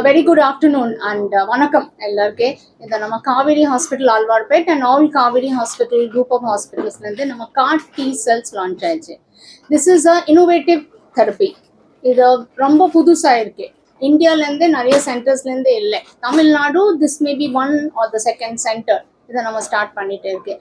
Very good afternoon and vanakkam ellarke இந்த நம்ம Kaveri hospital Alwarpet and all Kaveri hospital group of ஹாஸ்பிட்டல்ஸ்லேருந்து நம்ம கார் டி செல்ஸ் லான்ச் ஆயிடுச்சு. This is a innovative therapy. இது ரொம்ப புதுசாக இருக்கு. இந்தியாவிலேருந்து நிறைய சென்டர்ஸ்லேருந்து இல்லை. Tamil Nadu this may be one or the second centre இதை நம்ம ஸ்டார்ட் பண்ணிட்டு இருக்கு.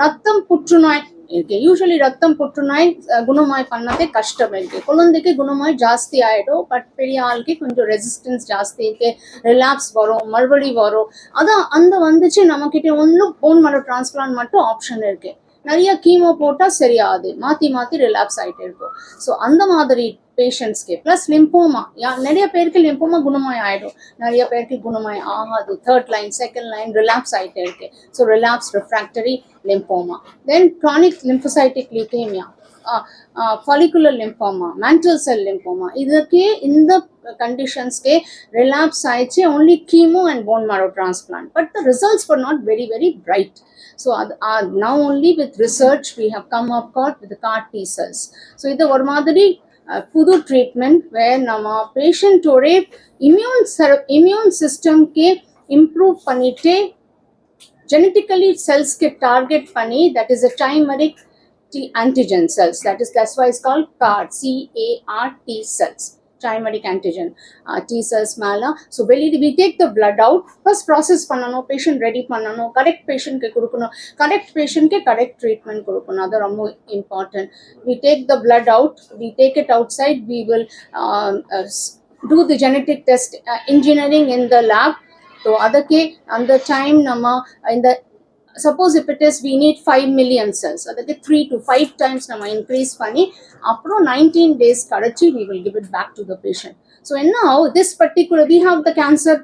ரத்தம் புற்றுநோய் இருக்கு. யூஸ்வலி ரத்தம் புற்றுநோய் குணமாய் பண்ணதே கஷ்டம் இருக்கு. குழந்தைக்கு குணமாய் ஜாஸ்தி ஆகிடும். பட் பெரிய ஆளுக்கு கொஞ்சம் ரெசிஸ்டன்ஸ் ஜாஸ்தி இருக்கு. ரிலாப்ஸ் வரும், மறுபடி வரும். அதான் அந்த வந்துச்சு நம்மக்கிட்ட ஒன்றும் போன் மேரோ டிரான்ஸ்பிளான்ட் மட்டும் ஆப்ஷன் இருக்கு. நிறைய கீமோ போட்டால் சரியாகுது, மாற்றி மாற்றி ரிலாப்ஸ் ஆகிட்டு இருக்கும். ஸோ அந்த மாதிரி பேஷண்ட்ஸ்க்கு ப்ளஸ் லிம்போமா நிறைய பேருக்கு லிம்போமா குணமாய் ஆகிடும், நிறைய பேருக்கு குணமாய் ஆகாது. Third line second line relapse ஆகிட்டே இருக்கு. ஸோ ரிலாப்ஸ் ரிஃப்ராக்டரி லிம்போமா, தென் chronic lymphocytic லீக்கேமியா, follicular lymphoma, mantle cell lymphoma. ಇದಕ್ಕೆ இந்த conditions relapse ஆயிடுச்சு only chemo and bone marrow transplant, but the results were not very bright. So now only with research we have come up with the CAR T cells. So இது ஒரு மாதிரி புது treatment வேர் நம்ம பேஷண்ட்டோட immune சிஸ்டம்க்கு improve பண்ணிட்டு genetically cells target பண்ணி, that is a chimeric T antigen cells, that's why it's called CAR, C-A-R-T cells, chimeric antigen T cells மேல. So we take the blood out, first process பண்ணணும், patient ready பண்ணணும், correct patient க்கு கொடுக்கணும், correct patient க்கு correct treatment கொடுக்கணும். அது ரொம்ப important. We take the blood out, we take it outside, we will do the genetic test engineering in the lab. So ಅದಕ್ಕೆ அந்த time நம்ம இந்த suppose if it is we need 5 million cells, adukku 3 to 5 times nama increase panni appo 19 days kadachi we will give it back to the patient. So and now this particular we have the cancer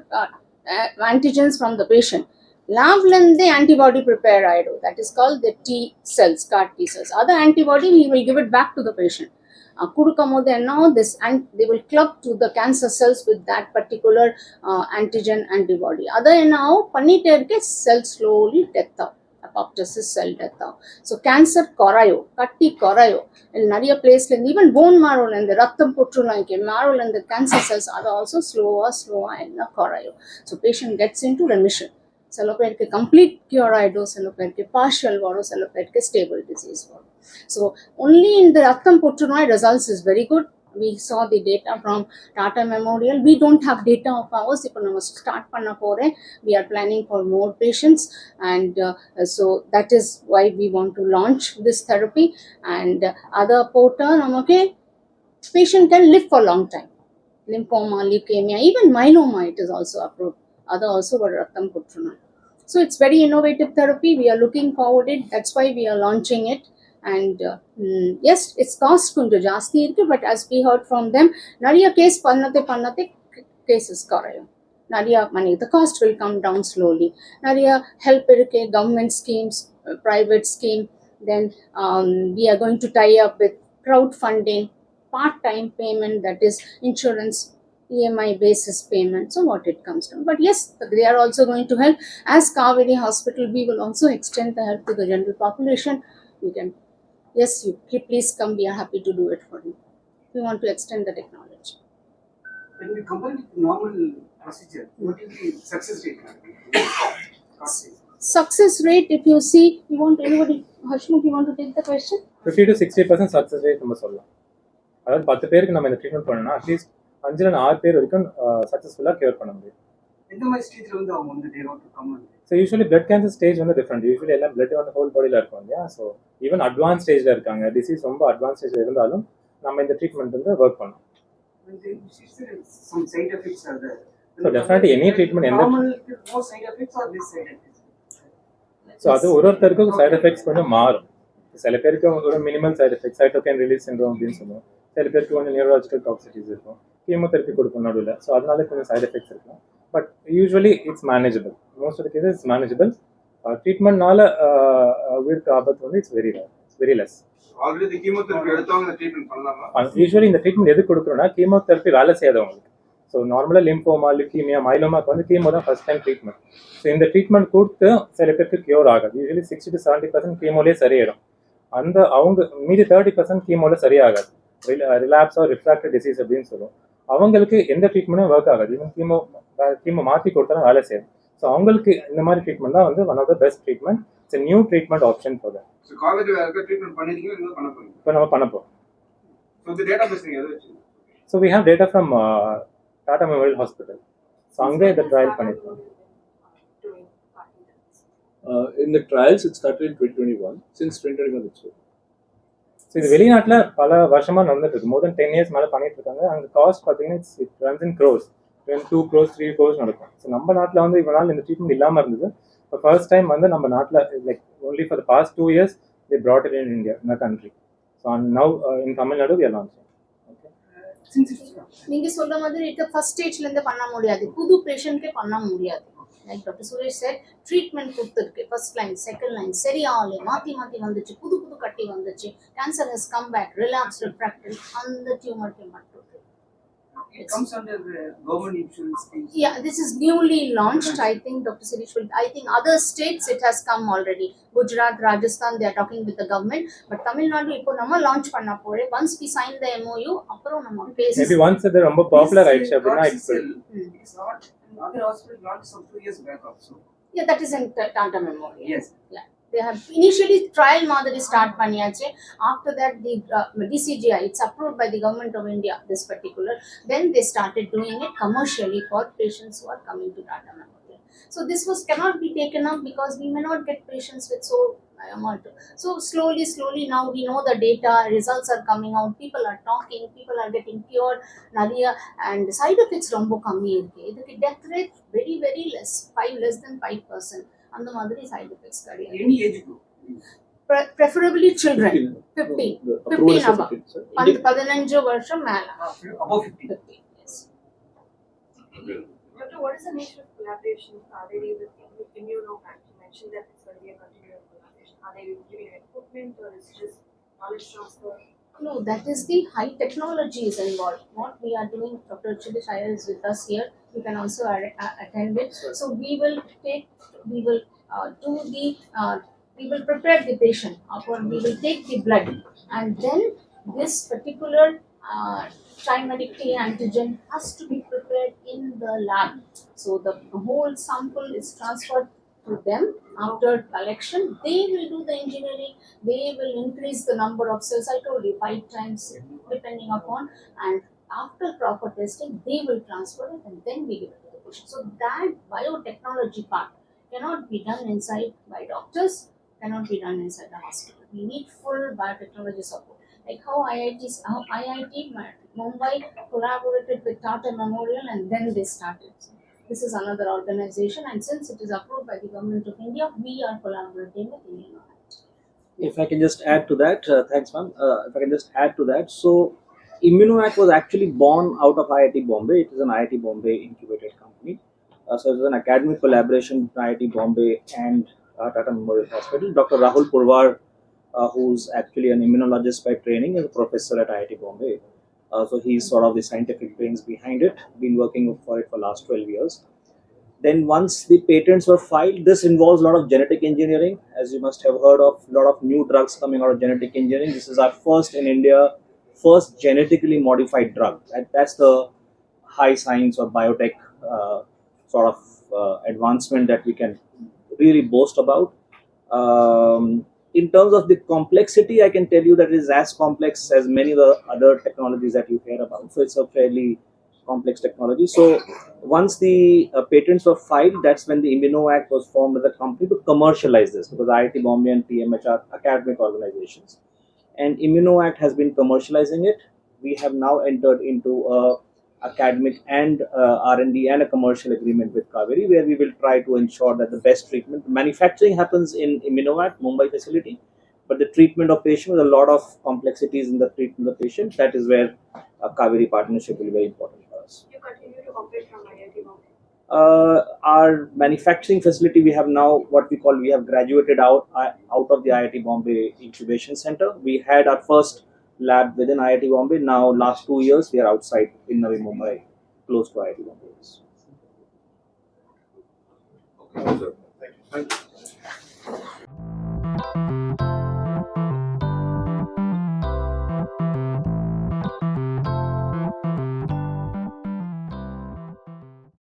antigens from the patient lab lende antibody prepare aidu, that is called the T cells, CAR T cells. Other antibody we will give it back to the patient. Kudukamode and now this, and they will club to the cancer cells with that particular antigen antibody. Other now pannite irke cell slowly death out, apoptosis cell death out. So cancer korayo, katti korayo nariya place la, even bone marrow la the ratham putrunoyke marrow la the cancer cells are also slower and korayo. So patient gets into remission. சில பேருக்கு complete cure ஆகிடும், சில பேருக்கு partial வரும், சில பேருக்கு stable disease வரும். So only இந்த ரத்தம் புற்றுநோய் results is very good. We saw the data from Tata Memorial. We don't have data of ours. இப்போ நம்ம ஸ்டார்ட் பண்ண போகிறேன். We are planning for more patients, and so that is why we want to launch this therapy. And other போட்டால் நமக்கு patient can live for long time. Lymphoma, leukemia, even myeloma, it is also approved. Other also were ratham putrunoy. So it's very innovative therapy. We are looking forward it. That's why we are launching it. And yes, its cost konja jaasti irukku, but as we heard from them, nariya case pannate cases korayum, nariya money, the cost will come down slowly. Nariya help irukke, government schemes, private scheme. Then we are going to tie up with crowdfunding, part-time payment, that is insurance, EMI basis payment, so what it comes to. But yes, they are also going to help. As Kaveri Hospital, we will also extend the help to the general population. You can, yes, you please come, we are happy to do it for you. We want to extend the technology. When we compare with normal procedure, what is the success rate? Success rate, if you see, you want anybody, Hashmukh, you want to take the question? 50 to 60% success rate நம்ம சொல்லலாம். அதாவது 10 பேருக்கு நம்ம இந்த treatment பண்ணோம்னா at least 5 to 6 பேர் வரைக்கும் சக்ஸஸ்ஃபுல்லாக கியூர் பண்ண முடியும். எந்த மாதிரி ஸ்டேஜ்ல வந்து அவங்க வந்து they want to come and so usually blood cancer stage வந்து டிஃப்ரெண்ட். யூஸ்வலி எல்லாம் பிளட் வந்து ஹோல் பாடியில் இருக்கும் இல்லையா. ஸோ ஈவன் அட்வான்ஸ் ஸ்டேஜில் இருக்காங்க, டிசீஸ் ரொம்ப அட்வான்ஸ் ஸ்டேஜில் இருந்தாலும் நம்ம இந்த ட்ரீட்மெண்ட் வந்து ஒர்க் பண்ணோம். some side effects are there. So definitely any treatment எந்த Normal more side effects or less side effects? So அது ஒருத்தருக்கும் சைடு எஃபெக்ட்ஸ் கொஞ்சம் மாறும். சில பேருக்கு ஒரு minimal side effect, cytokine release syndrome அப்படின்னு சொல்லுவோம். சில பேருக்கு கொஞ்சம் நியூரலாஜிக்கல் டாக்ஸிட்டிஸ் இருக்கும், கீமோதெரப்பி கொடுக்கும் நடுவில். ஸோ அதனால கொஞ்சம் சைடு எஃபெக்ட்ஸ் இருக்கும். But usually it's manageable. Most of the cases it's manageable. ட்ரீட்மெண்ட்னால உயிருக்கு ஆபத்து வந்து it's very less. Already chemotherapy எடுத்தவங்க இந்த ட்ரீட்மெண்ட் பண்ணலாமா? யூஸ்வலி இந்த ட்ரீட்மெண்ட் எது கொடுக்குறோம்னா கீமோதெரப்பி வேலை செய்யாதவங்களுக்கு. ஸோ நார்மலாக லிம்போமா, லுக்கீமியா, மைலோமாக்கு வந்து கீமோ தான் ஃபர்ஸ்ட் டைம் ட்ரீட்மெண்ட். ஸோ இந்த ட்ரீட்மெண்ட் கொடுத்து சில பேருக்கு கியூர் ஆகாது. யூஸ்வலி 60 to 70% கீமோலேயே சரியாயிடும். அவங்க மீதி 30% கீமோவில் சரியாகாது. ரிலாப்ஸ் ஆர் ரிஃப்ராக்டரி டிசீஸ் அப்படின்னு சொல்லுவோம். அவங்களுக்கு எந்த ட்ரீட்மெண்ட்டும் ஒர்க் ஆகாது. ஈவன் கீமோ மாற்றி கொடுத்தாலும் வேலை செய்யும். ஸோ அவங்களுக்கு இந்த மாதிரி ட்ரீட்மெண்ட் தான் வந்து one of the best treatment. It's new treatment option for that. So Kaveri வேற ட்ரீட்மெண்ட் பண்ணிருக்கீங்க, இன்னும் பண்ண போறீங்க. இப்போ நம்ம பண்ண போகிறோம். ஸோ இந்த டேட்டா பேஸ் நீங்க எதை வச்சு? So we have data from Tata memorial hospital. So அங்கே இந்த ட்ரையல் பண்ணியிருக்கோம். In the trials, it started in 2021. Since 2021, it's over. So இது வெளிநாட்டில் பல வருஷமாக நடந்துட்டு இருக்கு. மோர் தென் 10 years மேலே பண்ணிட்டு இருக்காங்க. அங்கே காஸ்ட் பார்த்தீங்கன்னா it runs in crores, 2 crores 3 crores நடக்கும். ஸோ நம்ம நாட்டில் வந்து இவ்வளோ நாள் இந்த ட்ரீட்மெண்ட் இல்லாமல் இருந்தது. இப்போ ஃபர்ஸ்ட் டைம் வந்து நம்ம நாட்டில் like only for the past 2 years they brought it in India, in the country. So and now in Tamil Nadu we are launching. Okay. Since it's நீங்க சொல்ற மாதிரி இது ஃபர்ஸ்ட் ஸ்டேஜ்ல இருந்து பண்ண முடியாது, புது பேஷண்ட்கே பண்ண முடியாது. Like doctor Suresh sir treatment கொடுத்துருக்கு, ஃபர்ஸ்ட் லைன் செகண்ட் லைன் சரியாகல, மாற்றி மாற்றி வந்துச்சு, புது புது கட்டி வந்துச்சு, cancer has come back, relapse refractory, அந்த டியூமருக்கு மட்டும். it comes under the government insurance scheme. Yeah, this is newly launched. I think Dr. Sirish will. I think other states it has come already. Gujarat, Rajasthan, they are talking with the government. But Tamil Nadu, இப்போ நம்ம launch பண்ண போறோம். Once we sign the MOU, அப்புறம் நம்ம பேசி. Maybe once அது ரொம்ப popular ஆயிடுச்சு அப்படின்னா It's not another hospital launched some 2 years back also. Yeah, that is in Tata Memorial. Yes. Yeah. They have initially trial மாதிரி start பண்ணியாச்சு. After that the DCGI, it's approved by the government of India, this particular. Then they started doing it commercially for patients who are coming to Tata Memorial. So this cannot be taken up because we may not get patients with so amount. So slowly now we know the data, results are coming out, people are talking, people are getting cured, நிறைய and side effects ரொம்ப கம்மி இருக்கு. இதுக்கு death rate very less than 5%. அந்த மாதிரி side effects கிடையாது. Any age group. Preferably children 15 The approval is above. 15, sir. 15 வருஷம் மேல. Above 50. 15, yes. Doctor, what is the nature of collaboration with Kaveri with Immunovac? You mentioned that it's going to be a continuous collaboration. Are they giving equipment or is it just knowledge transfer? No, that is the high technology is involved. What we are doing, Dr. Chilish Iyer is with us here. You can also attend it. So we will we will prepare the patient, or we will take the blood, and then this particular trimeric T antigen has to be prepared in the lab. So the whole sample is transferred to them. After collection, they will do the engineering, they will increase the number of cells, I told you 5 times depending upon, and after proper testing they will transfer it and then we give it to the patient. So that biotechnology part cannot be done inside by doctors, cannot be done inside the hospital. We need full biotechnology support, like how IIT Mumbai collaborated with Tata Memorial and then they started. This is another organization, and since it is approved by the government of India, we are collaborating with Immunovac. If I can just add to that, thanks ma'am. If I can just add to that, so Immunovac was actually born out of IIT Bombay. It is an IIT Bombay incubated company. So it was an academic collaboration between IIT Bombay and Tata Memorial Hospital. Dr. Rahul Purwar, who's actually an immunologist by training, is a professor at IIT Bombay. So he's sort of the scientific brains behind it, been working for it for last 12 years. Then once the patents were filed, this involves a lot of genetic engineering. As you must have heard of, a lot of new drugs coming out of genetic engineering. This is our first in India, first genetically modified drug. That's the high science or biotech sort of advancement that we can really boast about. In terms of the complexity, I can tell you that it is as complex as many of the other technologies that you hear about. So it's a fairly complex technology. So once the patents were filed, that's when the Immunovac was formed as a company to commercialize this, because IIT Bombay and TMH are academic organizations. And Immunovac has been commercializing it. We have now entered into a academic and R&D and a commercial agreement with Kaveri, where we will try to ensure that the best treatment. Manufacturing happens in Immunovac, Mumbai facility, but the treatment of patient with a lot of complexities in the treatment of patient, that is where a Kaveri partnership will be very important for us. You continue to operate from IIT Bombay? Our manufacturing facility, we have now we have graduated out of the IIT Bombay incubation center. We had our first lab within IIT Bombay. Now last 2 years we are outside in Navi Mumbai, close to IIT Bombay. Okay, sir. Thank you.